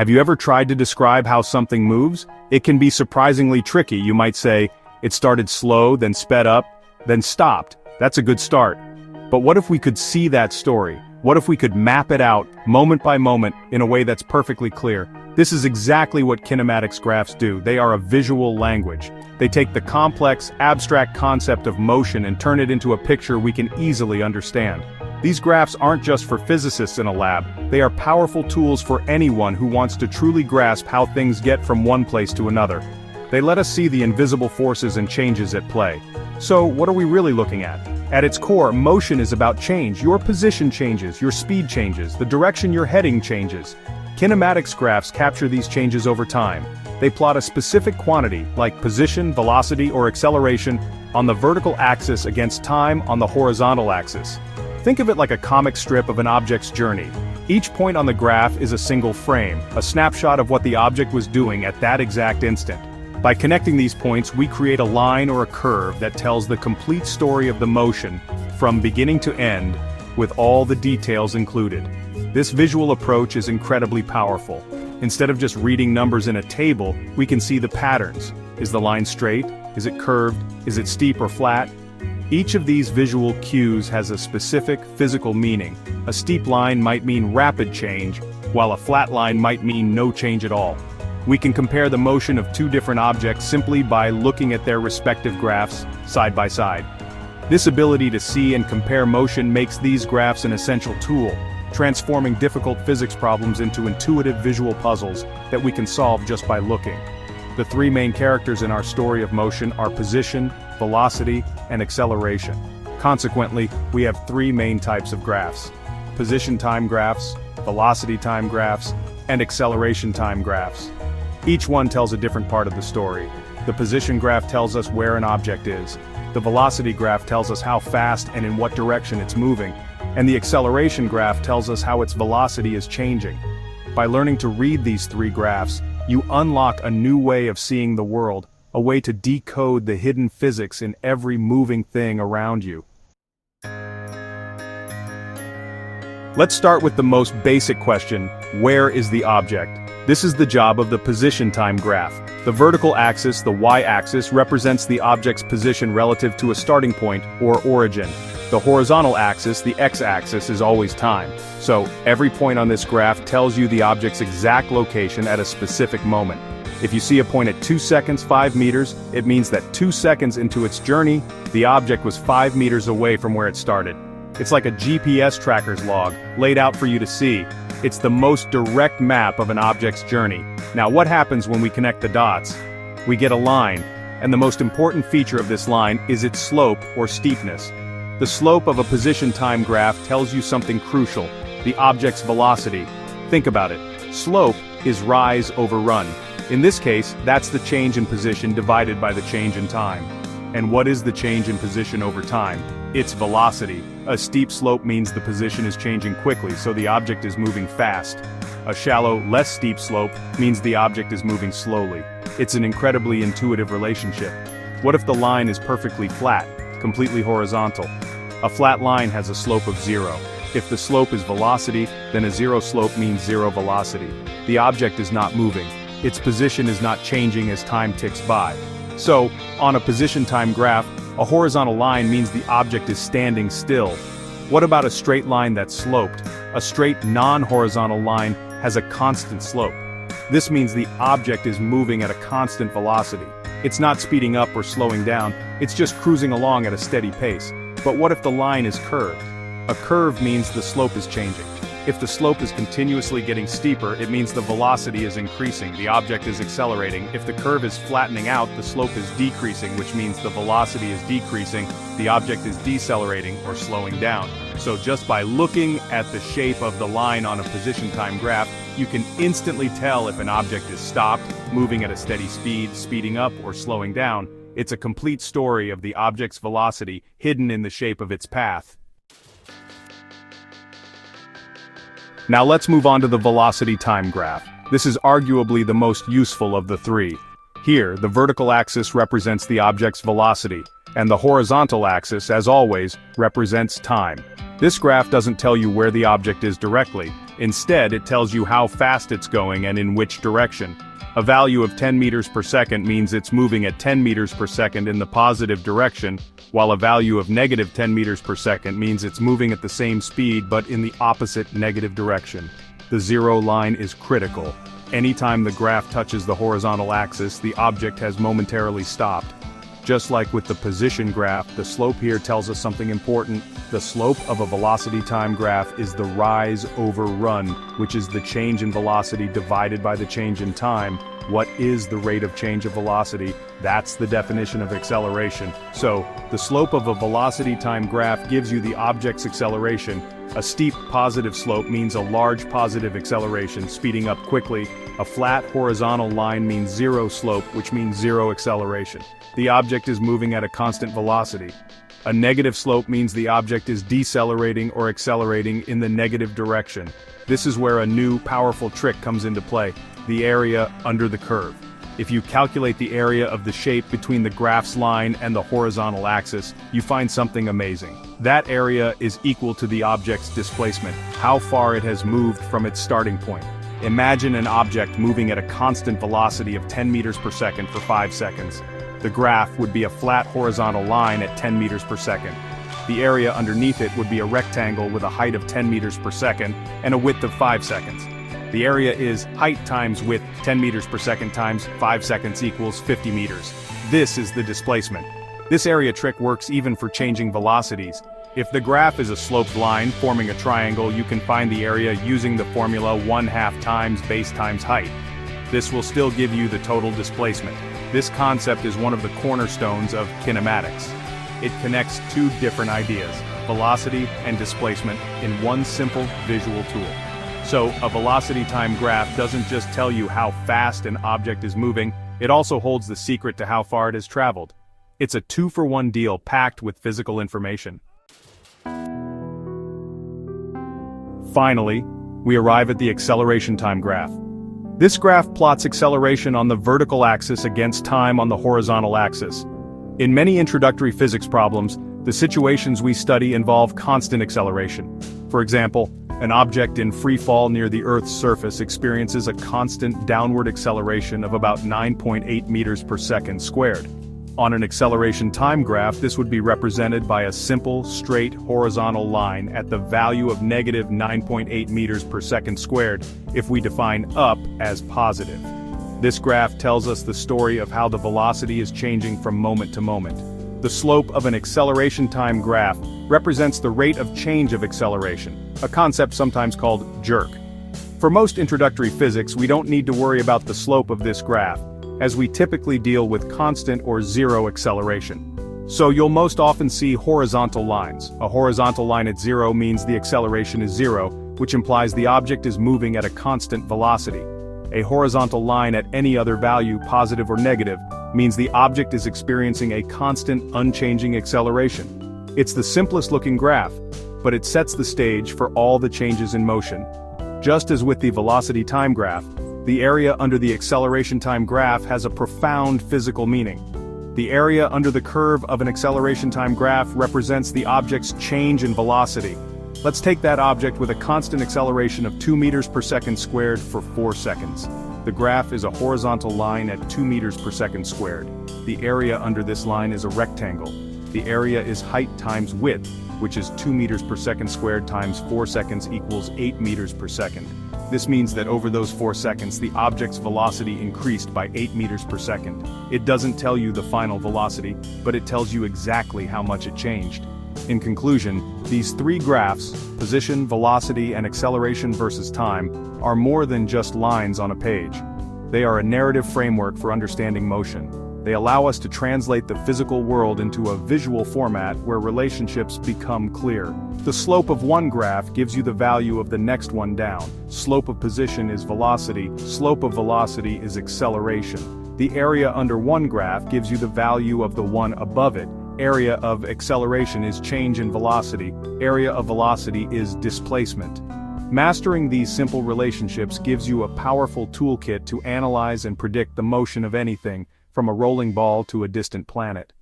Have you ever tried to describe how something moves? It can be surprisingly tricky. You might say, it started slow, then sped up, then stopped. That's a good start. But what if we could see that story? What if we could map it out, moment by moment, in a way that's perfectly clear? This is exactly what kinematics graphs do. They are a visual language. They take the complex, abstract concept of motion and turn it into a picture we can easily understand. These graphs aren't just for physicists in a lab, they are powerful tools for anyone who wants to truly grasp how things get from one place to another. They let us see the invisible forces and changes at play. So, what are we really looking at? At its core, motion is about change. Your position changes, your speed changes, the direction you're heading changes. Kinematics graphs capture these changes over time. They plot a specific quantity, like position, velocity, or acceleration, on the vertical axis against time on the horizontal axis. Think of it like a comic strip of an object's journey. Each point on the graph is a single frame, a snapshot of what the object was doing at that exact instant. By connecting these points, we create a line or a curve that tells the complete story of the motion, from beginning to end, with all the details included. This visual approach is incredibly powerful. Instead of just reading numbers in a table, we can see the patterns. Is the line straight? Is it curved? Is it steep or flat? Each of these visual cues has a specific physical meaning. A steep line might mean rapid change, while a flat line might mean no change at all. We can compare the motion of two different objects simply by looking at their respective graphs, side by side. This ability to see and compare motion makes these graphs an essential tool, transforming difficult physics problems into intuitive visual puzzles that we can solve just by looking. The three main characters in our story of motion are position, velocity, and acceleration. Consequently, we have three main types of graphs: position time graphs, velocity time graphs, and acceleration time graphs. Each one tells a different part of the story. The position graph tells us where an object is. The velocity graph tells us how fast and in what direction it's moving. And the acceleration graph tells us how its velocity is changing. By learning to read these three graphs, you unlock a new way of seeing the world, a way to decode the hidden physics in every moving thing around you. Let's start with the most basic question: where is the object? This is the job of the position time graph. The vertical axis, the y-axis, represents the object's position relative to a starting point, or origin. The horizontal axis, the x-axis, is always time. So, every point on this graph tells you the object's exact location at a specific moment. If you see a point at 2 seconds 5 meters, it means that 2 seconds into its journey, the object was 5 meters away from where it started. It's like a GPS tracker's log, laid out for you to see. It's the most direct map of an object's journey. Now, what happens when we connect the dots? We get a line, and the most important feature of this line is its slope or steepness. The slope of a position time graph tells you something crucial: the object's velocity. Think about it. Slope is rise over run. In this case, that's the change in position divided by the change in time. And what is the change in position over time? It's velocity. A steep slope means the position is changing quickly, so the object is moving fast. A shallow, less steep slope means the object is moving slowly. It's an incredibly intuitive relationship. What if the line is perfectly flat, completely horizontal? A flat line has a slope of 0. If the slope is velocity, then a 0 slope means 0 velocity. The object is not moving. Its position is not changing as time ticks by. So, on a position time graph, a horizontal line means the object is standing still. What about a straight line that's sloped? A straight non-horizontal line has a constant slope. This means the object is moving at a constant velocity. It's not speeding up or slowing down, it's just cruising along at a steady pace. But what if the line is curved? A curve means the slope is changing. If the slope is continuously getting steeper, it means the velocity is increasing, the object is accelerating. If the curve is flattening out, the slope is decreasing, which means the velocity is decreasing, the object is decelerating or slowing down. So just by looking at the shape of the line on a position time graph, you can instantly tell if an object is stopped, moving at a steady speed, speeding up, or slowing down. It's a complete story of the object's velocity hidden in the shape of its path. Now let's move on to the velocity time graph. This is arguably the most useful of the three. Here, the vertical axis represents the object's velocity, and the horizontal axis, as always, represents time. This graph doesn't tell you where the object is directly, Instead, it tells you how fast it's going and in which direction. A value of 10 meters per second means it's moving at 10 meters per second in the positive direction, while a value of negative 10 meters per second means it's moving at the same speed but in the opposite negative direction. The zero line is critical. Anytime the graph touches the horizontal axis, the object has momentarily stopped. Just like with the position graph, the slope here tells us something important. The slope of a velocity time graph is the rise over run, which is the change in velocity divided by the change in time. What is the rate of change of velocity? That's the definition of acceleration. So, the slope of a velocity time graph gives you the object's acceleration. A steep positive slope means a large positive acceleration, speeding up quickly. A flat horizontal line means zero slope, which means zero acceleration. The object is moving at a constant velocity. A negative slope means the object is decelerating or accelerating in the negative direction. This is where a new, powerful trick comes into play: the area under the curve. If you calculate the area of the shape between the graph's line and the horizontal axis, you find something amazing. That area is equal to the object's displacement, how far it has moved from its starting point. Imagine an object moving at a constant velocity of 10 meters per second for 5 seconds. The graph would be a flat horizontal line at 10 meters per second. The area underneath it would be a rectangle with a height of 10 meters per second and a width of 5 seconds. The area is height times width, 10 meters per second times 5 seconds equals 50 meters. This is the displacement. This area trick works even for changing velocities. If the graph is a sloped line forming a triangle, you can find the area using the formula 1/2 times base times height. This will still give you the total displacement. This concept is one of the cornerstones of kinematics. It connects two different ideas, velocity and displacement, in one simple visual tool. So, a velocity time graph doesn't just tell you how fast an object is moving, it also holds the secret to how far it has traveled. It's a 2-for-1 deal packed with physical information. Finally, we arrive at the acceleration time graph. This graph plots acceleration on the vertical axis against time on the horizontal axis. In many introductory physics problems, the situations we study involve constant acceleration. For example, an object in free fall near the Earth's surface experiences a constant downward acceleration of about 9.8 meters per second squared. On an acceleration time graph, this would be represented by a simple, straight, horizontal line at the value of negative 9.8 meters per second squared if we define up as positive. This graph tells us the story of how the velocity is changing from moment to moment. The slope of an acceleration time graph represents the rate of change of acceleration, a concept sometimes called jerk. For most introductory physics, we don't need to worry about the slope of this graph, as we typically deal with constant or zero acceleration. So you'll most often see horizontal lines. A horizontal line at zero means the acceleration is zero, which implies the object is moving at a constant velocity. A horizontal line at any other value, positive or negative, means the object is experiencing a constant, unchanging acceleration. It's the simplest looking graph, but it sets the stage for all the changes in motion. Just as with the velocity time graph, the area under the acceleration time graph has a profound physical meaning. The area under the curve of an acceleration time graph represents the object's change in velocity. Let's take that object with a constant acceleration of 2 meters per second squared for 4 seconds. The graph is a horizontal line at 2 meters per second squared. The area under this line is a rectangle. The area is height times width, which is 2 meters per second squared times 4 seconds equals 8 meters per second. This means that over those 4 seconds, the object's velocity increased by 8 meters per second. It doesn't tell you the final velocity, but it tells you exactly how much it changed. In conclusion, these three graphs, position, velocity, and acceleration versus time, are more than just lines on a page. They are a narrative framework for understanding motion. They allow us to translate the physical world into a visual format where relationships become clear. The slope of one graph gives you the value of the next one down. Slope of position is velocity, slope of velocity is acceleration. The area under one graph gives you the value of the one above it. Area of acceleration is change in velocity, area of velocity is displacement. Mastering these simple relationships gives you a powerful toolkit to analyze and predict the motion of anything, from a rolling ball to a distant planet.